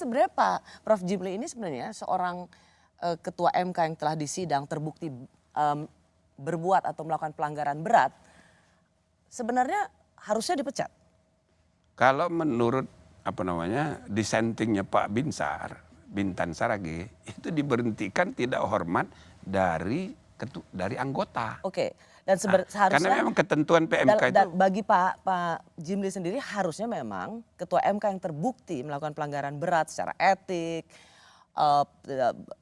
sebenarnya Prof. Jimli ini sebenarnya seorang ketua MK yang telah disidang terbukti berbuat atau melakukan pelanggaran berat, sebenarnya harusnya dipecat. Kalau menurut dissentingnya Pak Bintan Saragih, itu diberhentikan tidak hormat dari anggota. Oke, dan seharusnya karena memang ketentuan PMK itu bagi Pak Jimli sendiri harusnya memang ketua MK yang terbukti melakukan pelanggaran berat secara etik,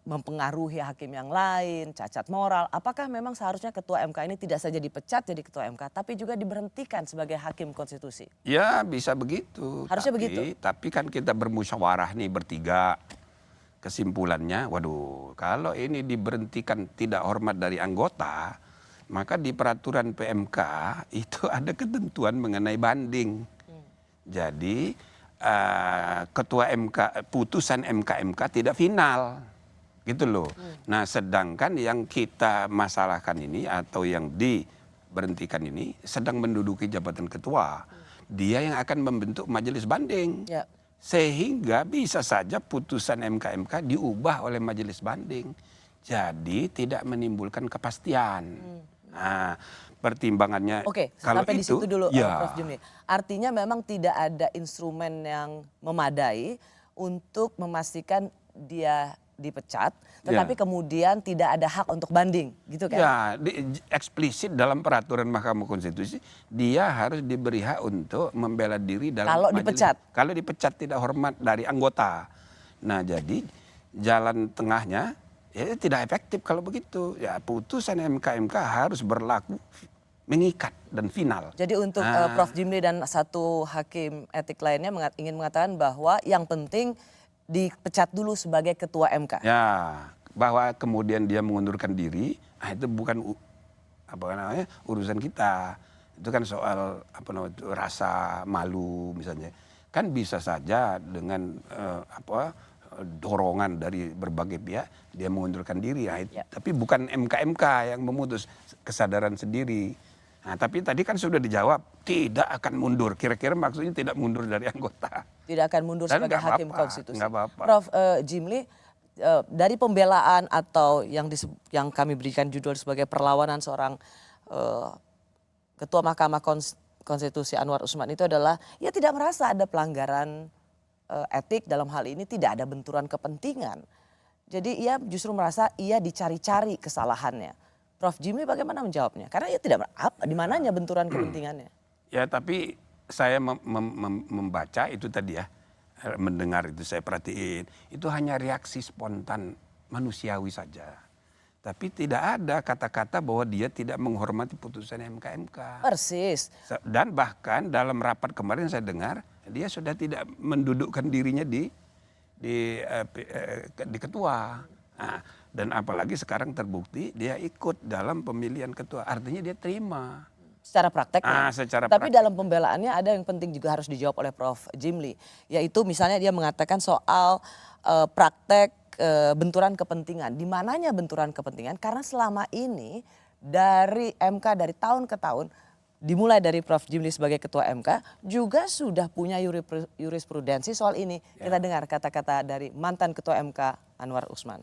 mempengaruhi hakim yang lain, cacat moral. Apakah memang seharusnya ketua MK ini tidak saja dipecat jadi ketua MK, tapi juga diberhentikan sebagai hakim konstitusi? Ya bisa begitu. Harusnya begitu. Tapi kan kita bermusyawarah nih bertiga. Kesimpulannya, waduh, kalau ini diberhentikan tidak hormat dari anggota, maka di peraturan PMK itu ada ketentuan mengenai banding. Jadi ketua MK, putusan MK tidak final, gitu loh. Nah, sedangkan yang kita masalahkan ini atau yang diberhentikan ini sedang menduduki jabatan ketua, dia yang akan membentuk majelis banding. Ya. Sehingga bisa saja putusan MK diubah oleh majelis banding. Jadi tidak menimbulkan kepastian. Nah, pertimbangannya kalau sampai di itu, situ dulu ya. Prof. Jimli. Artinya memang tidak ada instrumen yang memadai untuk memastikan dia dipecat, tetapi kemudian tidak ada hak untuk banding, gitu kan? Ya, eksplisit dalam peraturan Mahkamah Konstitusi, dia harus diberi hak untuk membela diri dalam kalau majelis. dipecat. Kalau dipecat tidak hormat dari anggota. Nah, jadi jalan tengahnya ya tidak efektif kalau begitu. Ya, putusan MK harus berlaku mengikat dan final. Jadi untuk Prof. Jimli dan satu hakim etik lainnya ingin mengatakan bahwa yang penting dipecat dulu sebagai ketua MK. Ya, bahwa kemudian dia mengundurkan diri, itu bukan urusan kita. Itu kan soal rasa malu misalnya. Kan bisa saja dengan dorongan dari berbagai pihak dia mengundurkan diri. Tapi bukan MK yang memutus, kesadaran sendiri. Nah, tapi tadi kan sudah dijawab tidak akan mundur. Kira-kira maksudnya tidak mundur dari anggota. Tidak akan mundur sebagai hakim konstitusi. Apa-apa. Prof. Jimli, dari pembelaan atau yang kami berikan judul sebagai perlawanan seorang ketua Mahkamah Konstitusi Anwar Usman itu adalah ia tidak merasa ada pelanggaran etik, dalam hal ini tidak ada benturan kepentingan. Jadi ia justru merasa ia dicari-cari kesalahannya. Prof. Jimli bagaimana menjawabnya? Karena ia tidak di mananya benturan kepentingannya. Ya, tapi saya membaca itu tadi ya, mendengar itu saya perhatiin, itu hanya reaksi spontan manusiawi saja. Tapi tidak ada kata-kata bahwa dia tidak menghormati putusan MK. Persis. Dan bahkan dalam rapat kemarin saya dengar, dia sudah tidak mendudukkan dirinya di ketua. Nah, dan apalagi sekarang terbukti dia ikut dalam pemilihan ketua, artinya dia terima. Secara prakteknya. Tapi dalam pembelaannya ada yang penting juga harus dijawab oleh Prof. Jimli. Yaitu misalnya dia mengatakan soal praktek benturan kepentingan. Di mananya benturan kepentingan? Karena selama ini dari MK dari tahun ke tahun, dimulai dari Prof. Jimli sebagai ketua MK, juga sudah punya jurisprudensi soal ini. Kita dengar kata-kata dari mantan ketua MK Anwar Usman.